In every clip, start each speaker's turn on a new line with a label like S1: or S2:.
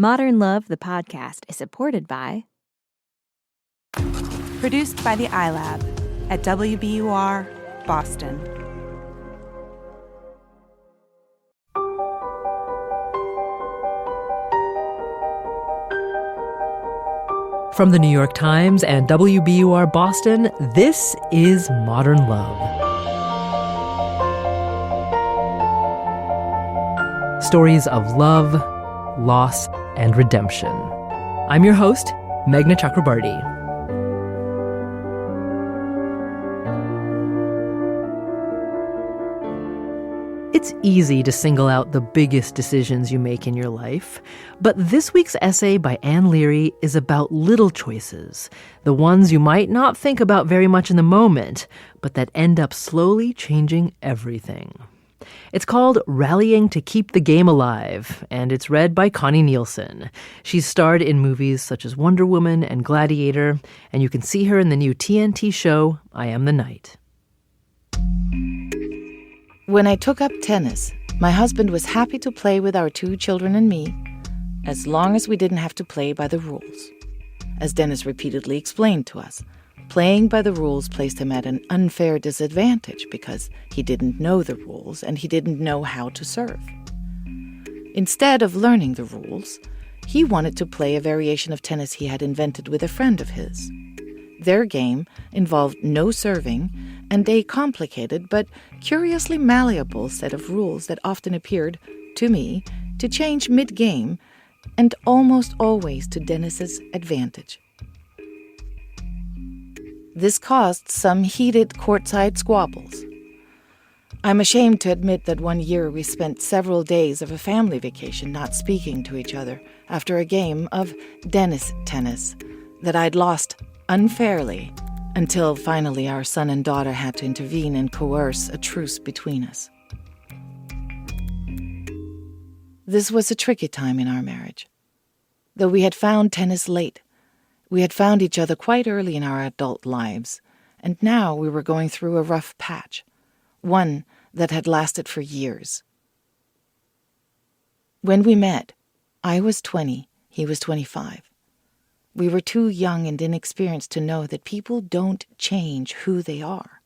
S1: Modern Love, the podcast, is supported by...
S2: Produced by the iLab at WBUR, Boston.
S3: From the New York Times and WBUR Boston, this is Modern Love. Stories of love, loss, and redemption. I'm your host, Meghna Chakrabarty. It's easy to single out the biggest decisions you make in your life, but this week's essay by Ann Leary is about little choices, the ones you might not think about very much in the moment, but that end up slowly changing everything. It's called Rallying to Keep the Game Alive, and it's read by Connie Nielsen. She's starred in movies such as Wonder Woman and Gladiator, and you can see her in the new TNT show, I Am the Night.
S4: When I took up tennis, my husband was happy to play with our 2 children and me, as long as we didn't have to play by the rules. As Dennis repeatedly explained to us, playing by the rules placed him at an unfair disadvantage because he didn't know the rules and he didn't know how to serve. Instead of learning the rules, he wanted to play a variation of tennis he had invented with a friend of his. Their game involved no serving and a complicated but curiously malleable set of rules that often appeared, to me, to change mid-game and almost always to Dennis's advantage. This caused some heated courtside squabbles. I'm ashamed to admit that one year we spent several days of a family vacation not speaking to each other after a game of Dennis tennis that I'd lost unfairly, until finally our son and daughter had to intervene and coerce a truce between us. This was a tricky time in our marriage. Though we had found tennis late, we had found each other quite early in our adult lives, and now we were going through a rough patch, one that had lasted for years. When we met, I was 20, he was 25. We were too young and inexperienced to know that people don't change who they are,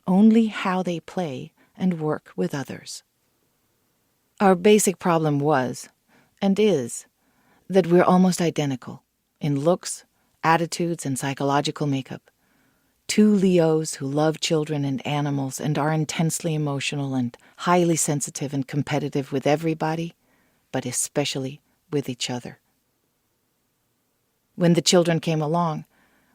S4: only how they play and work with others. Our basic problem was, and is, that we're almost identical in looks, attitudes, and psychological makeup. 2 Leos who love children and animals and are intensely emotional and highly sensitive and competitive with everybody, but especially with each other. When the children came along,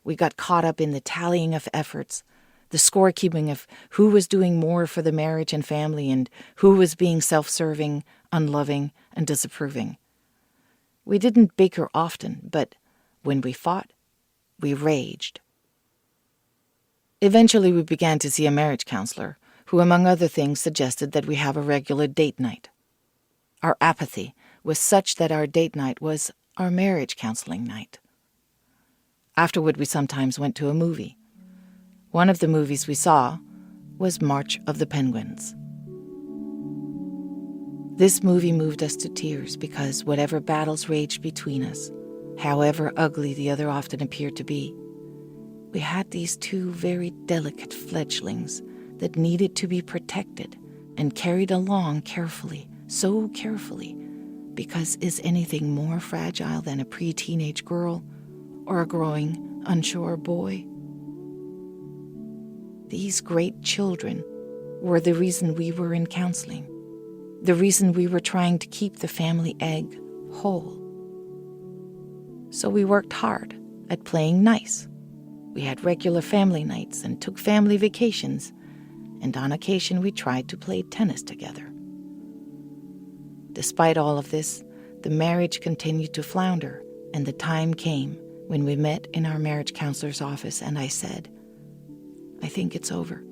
S4: we got caught up in the tallying of efforts, the scorekeeping of who was doing more for the marriage and family and who was being self-serving, unloving, and disapproving. We didn't bicker often, but when we fought, we raged. Eventually, we began to see a marriage counselor who, among other things, suggested that we have a regular date night. Our apathy was such that our date night was our marriage counseling night. Afterward, we sometimes went to a movie. One of the movies we saw was March of the Penguins. This movie moved us to tears because whatever battles raged between us, however ugly the other often appeared to be, we had these 2 very delicate fledglings that needed to be protected and carried along carefully, so carefully, because is anything more fragile than a pre-teenage girl or a growing, unsure boy? These great children were the reason we were in counseling, the reason we were trying to keep the family egg whole. So we worked hard at playing nice. We had regular family nights and took family vacations, and on occasion we tried to play tennis together. Despite all of this, the marriage continued to flounder, and the time came when we met in our marriage counselor's office, and I said, "I think it's over."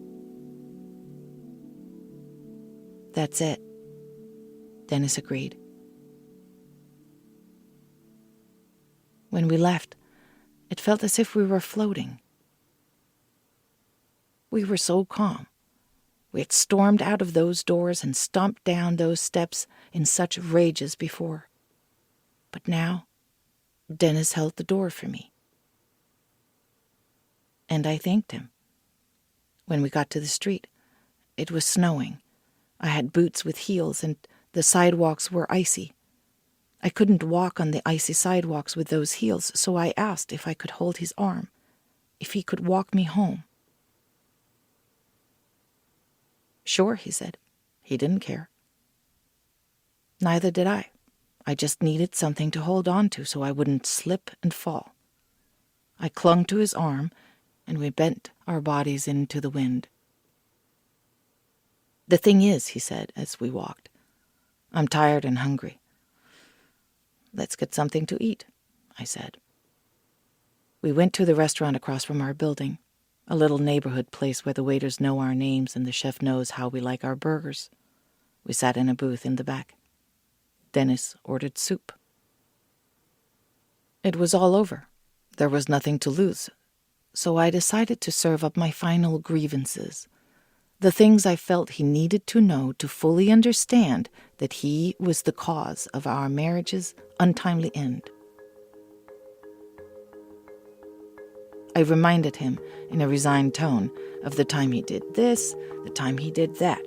S4: "That's it," Dennis agreed. When we left, it felt as if we were floating. We were so calm. We had stormed out of those doors and stomped down those steps in such rages before. But now, Dennis held the door for me. And I thanked him. When we got to the street, it was snowing. I had boots with heels, and the sidewalks were icy. I couldn't walk on the icy sidewalks with those heels, so I asked if I could hold his arm, if he could walk me home. Sure, he said. He didn't care. Neither did I. I just needed something to hold on to so I wouldn't slip and fall. I clung to his arm, and we bent our bodies into the wind. The thing is, he said as we walked, I'm tired and hungry. Let's get something to eat, I said. We went to the restaurant across from our building, a little neighborhood place where the waiters know our names and the chef knows how we like our burgers. We sat in a booth in the back. Dennis ordered soup. It was all over. There was nothing to lose. So I decided to serve up my final grievances, the things I felt he needed to know to fully understand that he was the cause of our marriage's untimely end. I reminded him, in a resigned tone, of the time he did this, the time he did that.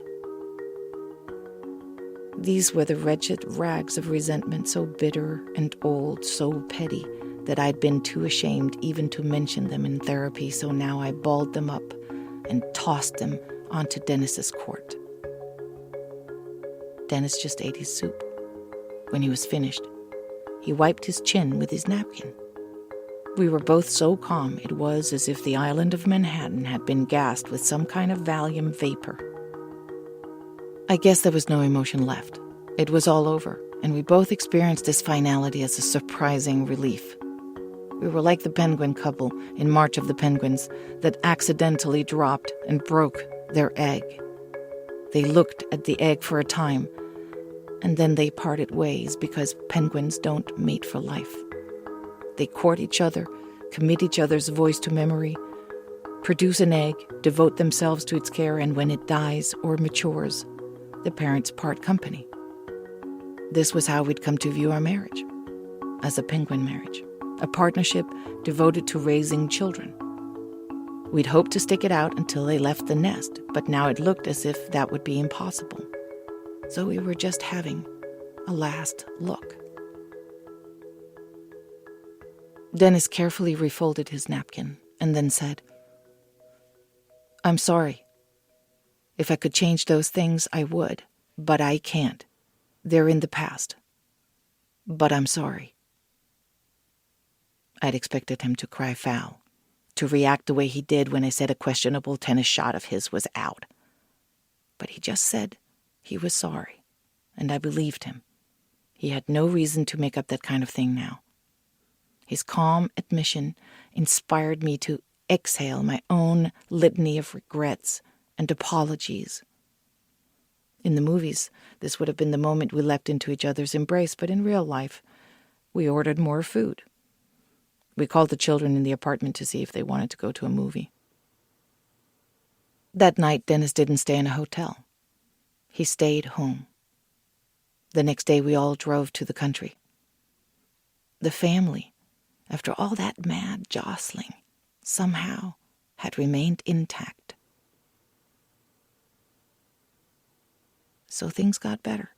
S4: These were the wretched rags of resentment, so bitter and old, so petty, that I'd been too ashamed even to mention them in therapy, so now I balled them up and tossed them onto Dennis's court. Dennis just ate his soup. When he was finished, he wiped his chin with his napkin. We were both so calm it was as if the island of Manhattan had been gassed with some kind of Valium vapor. I guess there was no emotion left. It was all over, and we both experienced this finality as a surprising relief. We were like the penguin couple in March of the Penguins that accidentally dropped and broke their egg. They looked at the egg for a time, and then they parted ways because penguins don't mate for life. They court each other, commit each other's voice to memory, produce an egg, devote themselves to its care, and when it dies or matures, the parents part company. This was how we'd come to view our marriage, as a penguin marriage, a partnership devoted to raising children. We'd hoped to stick it out until they left the nest, but now it looked as if that would be impossible. So we were just having a last look. Dennis carefully refolded his napkin and then said, I'm sorry. If I could change those things, I would, but I can't. They're in the past. But I'm sorry. I'd expected him to cry foul, to react the way he did when I said a questionable tennis shot of his was out. But he just said he was sorry, and I believed him. He had no reason to make up that kind of thing now. His calm admission inspired me to exhale my own litany of regrets and apologies. In the movies, this would have been the moment we leapt into each other's embrace, but in real life, we ordered more food. We called the children in the apartment to see if they wanted to go to a movie. That night, Dennis didn't stay in a hotel. He stayed home. The next day, we all drove to the country. The family, after all that mad jostling, somehow had remained intact. So things got better.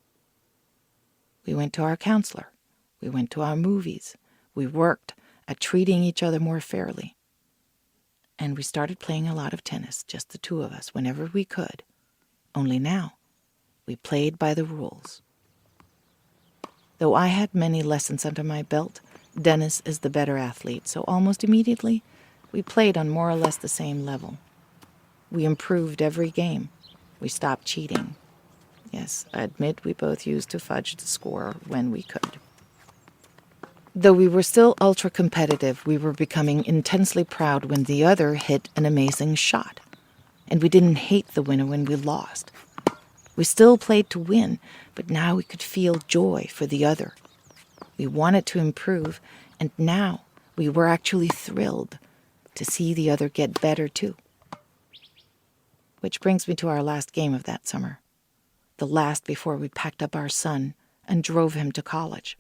S4: We went to our counselor. We went to our movies. We worked at treating each other more fairly. And we started playing a lot of tennis, just the two of us, whenever we could. Only now, we played by the rules. Though I had many lessons under my belt, Dennis is the better athlete, so almost immediately, we played on more or less the same level. We improved every game. We stopped cheating. Yes, I admit we both used to fudge the score when we could. Though we were still ultra-competitive, we were becoming intensely proud when the other hit an amazing shot. And we didn't hate the winner when we lost. We still played to win, but now we could feel joy for the other. We wanted to improve, and now we were actually thrilled to see the other get better too. Which brings me to our last game of that summer. The last before we packed up our son and drove him to college.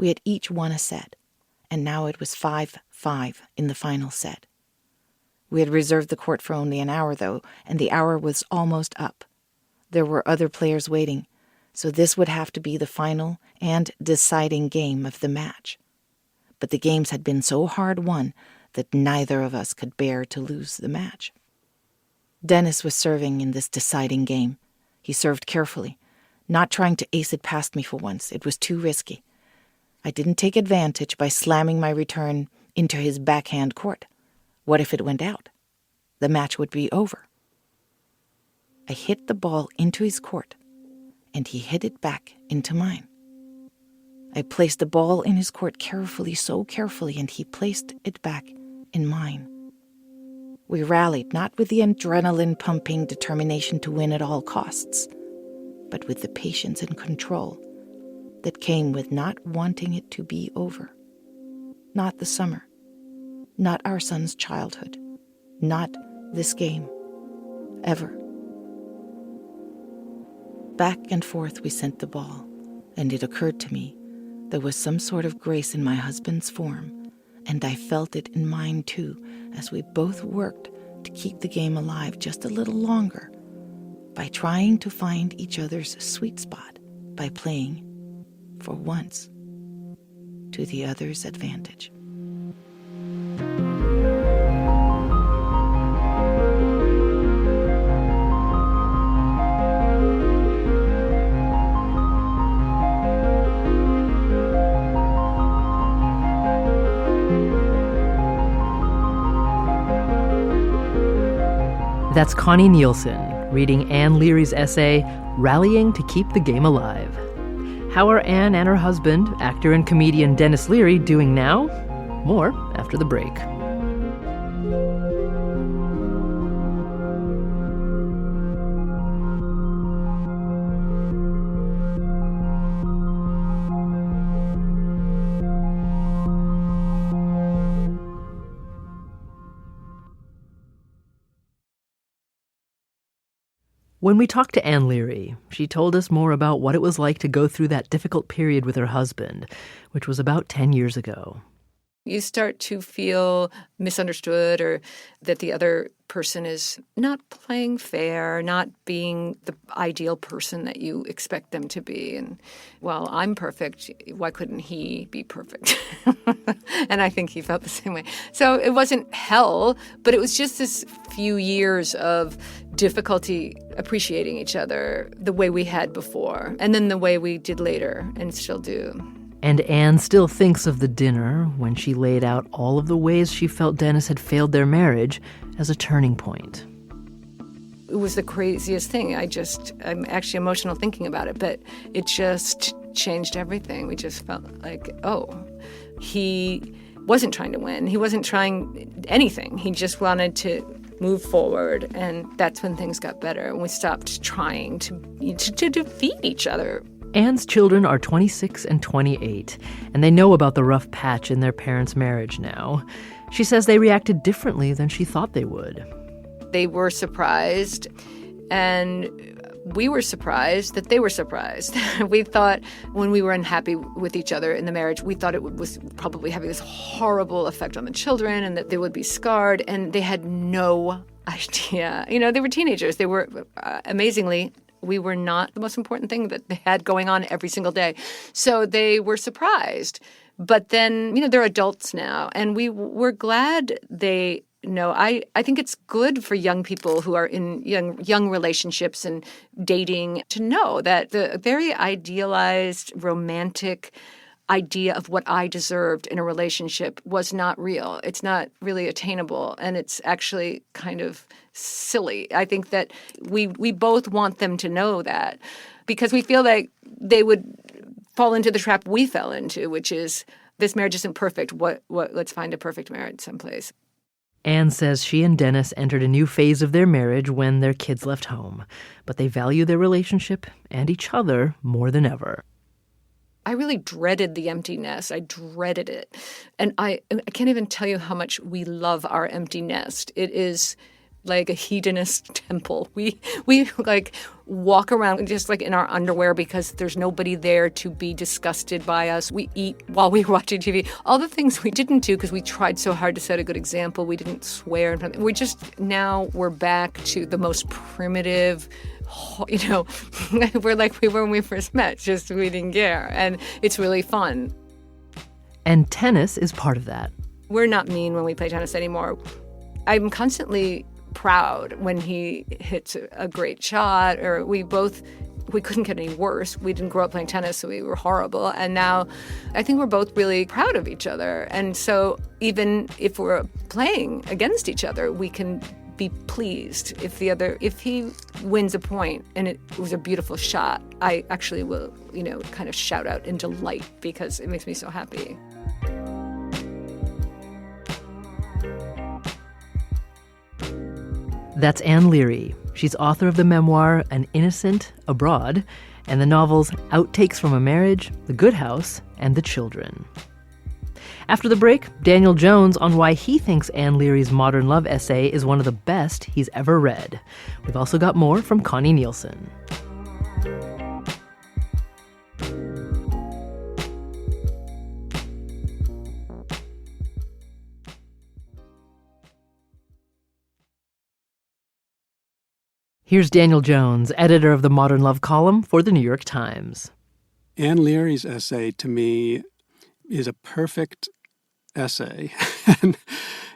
S4: We had each won a set, and now it was 5-5 in the final set. We had reserved the court for only an hour, though, and the hour was almost up. There were other players waiting, so this would have to be the final and deciding game of the match. But the games had been so hard won that neither of us could bear to lose the match. Dennis was serving in this deciding game. He served carefully, not trying to ace it past me for once. It was too risky. I didn't take advantage by slamming my return into his backhand court. What if it went out? The match would be over. I hit the ball into his court, and he hit it back into mine. I placed the ball in his court carefully, so carefully, and he placed it back in mine. We rallied, not with the adrenaline-pumping determination to win at all costs, but with the patience and control that came with not wanting it to be over. Not the summer, not our son's childhood, not this game, ever. Back and forth we sent the ball, and it occurred to me there was some sort of grace in my husband's form, and I felt it in mine too, as we both worked to keep the game alive just a little longer by trying to find each other's sweet spot by playing, for once, to the other's advantage.
S3: That's Connie Nielsen reading Ann Leary's essay, Rallying to Keep the Game Alive. How are Ann and her husband, actor and comedian Dennis Leary, doing now? More after the break. When we talked to Ann Leary, she told us more about what it was like to go through that difficult period with her husband, which was about 10 years ago.
S5: You start to feel misunderstood, or that the other person is not playing fair, not being the ideal person that you expect them to be. And, well, I'm perfect. Why couldn't he be perfect? And I think he felt the same way. So it wasn't hell, but it was just this few years of difficulty appreciating each other the way we had before, and then the way we did later and still do.
S3: And Ann still thinks of the dinner when she laid out all of the ways she felt Dennis had failed their marriage as a turning point.
S5: It was the craziest thing. I'm actually emotional thinking about it, but it just changed everything. We just felt like, oh, he wasn't trying to win. He wasn't trying anything. He just wanted to move forward, and that's when things got better, and we stopped trying to defeat each other.
S3: Ann's children are 26 and 28, and they know about the rough patch in their parents' marriage now. She says they reacted differently than she thought they would.
S5: They were surprised, and we were surprised that they were surprised. We thought when we were unhappy with each other in the marriage, we thought it was probably having this horrible effect on the children and that they would be scarred, and they had no idea. You know, they were teenagers. They were, amazingly, we were not the most important thing that they had going on every single day. So they were surprised. But then, they're adults now, and we're glad they know. I think it's good for young people who are in young relationships and dating to know that the very idealized, romantic idea of what I deserved in a relationship was not real. It's not really attainable, and it's actually kind of silly. I think that we both want them to know that, because we feel like they would fall into the trap we fell into, which is, this marriage isn't perfect. Let's find a perfect marriage someplace.
S3: Ann says she and Dennis entered a new phase of their marriage when their kids left home, but they value their relationship and each other more than ever.
S5: I really dreaded the empty nest. I dreaded it. And I can't even tell you how much we love our empty nest. It is like a hedonist temple. We like walk around just like in our underwear because there's nobody there to be disgusted by us. We eat while we're watching TV. All the things we didn't do because we tried so hard to set a good example. We didn't swear. We're back to the most primitive, we're like we were when we first met, just we didn't care. And it's really fun.
S3: And tennis is part of that.
S5: We're not mean when we play tennis anymore. I'm constantly proud when he hits a great shot, or we couldn't get any worse. We didn't grow up playing tennis, so we were horrible. And now I think we're both really proud of each other. And so even if we're playing against each other, we can be pleased if he wins a point and it was a beautiful shot. I actually will, kind of shout out in delight because it makes me so happy.
S3: That's Ann Leary. She's author of the memoir An Innocent Abroad and the novels Outtakes from a Marriage, The Good House, and The Children. After the break, Daniel Jones on why he thinks Ann Leary's modern love essay is one of the best he's ever read. We've also got more from Connie Nielsen. Here's Daniel Jones, editor of the Modern Love column for the New York Times.
S6: Ann Leary's essay, to me, is a perfect essay.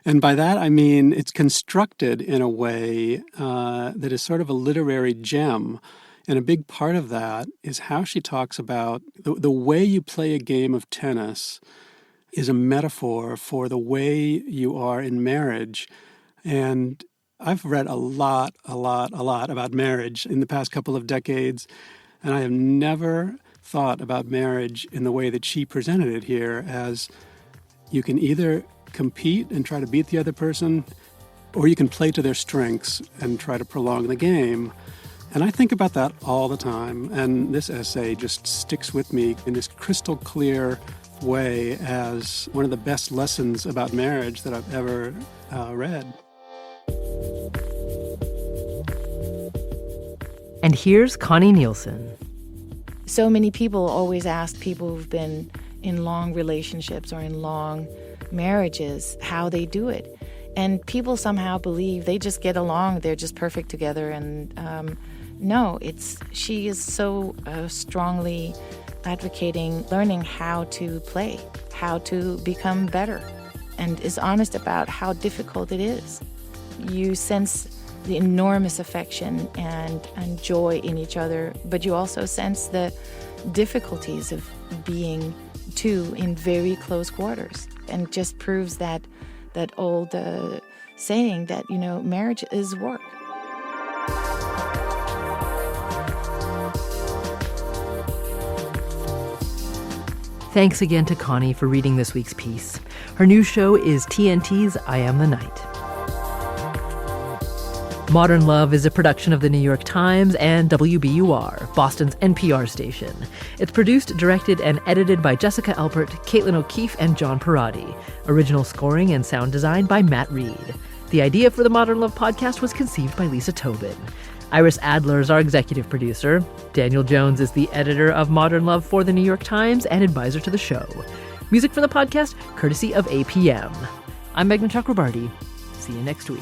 S6: And by that, I mean it's constructed in a way that is sort of a literary gem. And a big part of that is how she talks about the way you play a game of tennis is a metaphor for the way you are in marriage. And I've read a lot about marriage in the past couple of decades, and I have never thought about marriage in the way that she presented it here, as you can either compete and try to beat the other person, or you can play to their strengths and try to prolong the game. And I think about that all the time, and this essay just sticks with me in this crystal clear way as one of the best lessons about marriage that I've ever read.
S3: And here's Connie Nielsen.
S4: So many people always ask people who've been in long relationships or in long marriages how they do it. And people somehow believe they just get along, they're just perfect together. And no, she is so strongly advocating learning how to play, how to become better, and is honest about how difficult it is. You sense the enormous affection and joy in each other, but you also sense the difficulties of being two in very close quarters, and just proves that old saying that, marriage is work.
S3: Thanks again to Connie for reading this week's piece. Her new show is TNT's I Am the Night. Modern Love is a production of the New York Times and WBUR, Boston's NPR station. It's produced, directed, and edited by Jessica Alpert, Caitlin O'Keefe, and John Parati. Original scoring and sound design by Matt Reed. The idea for the Modern Love podcast was conceived by Lisa Tobin. Iris Adler is our executive producer. Daniel Jones is the editor of Modern Love for the New York Times and advisor to the show. Music for the podcast, courtesy of APM. I'm Meghna Chakrabarti. See you next week.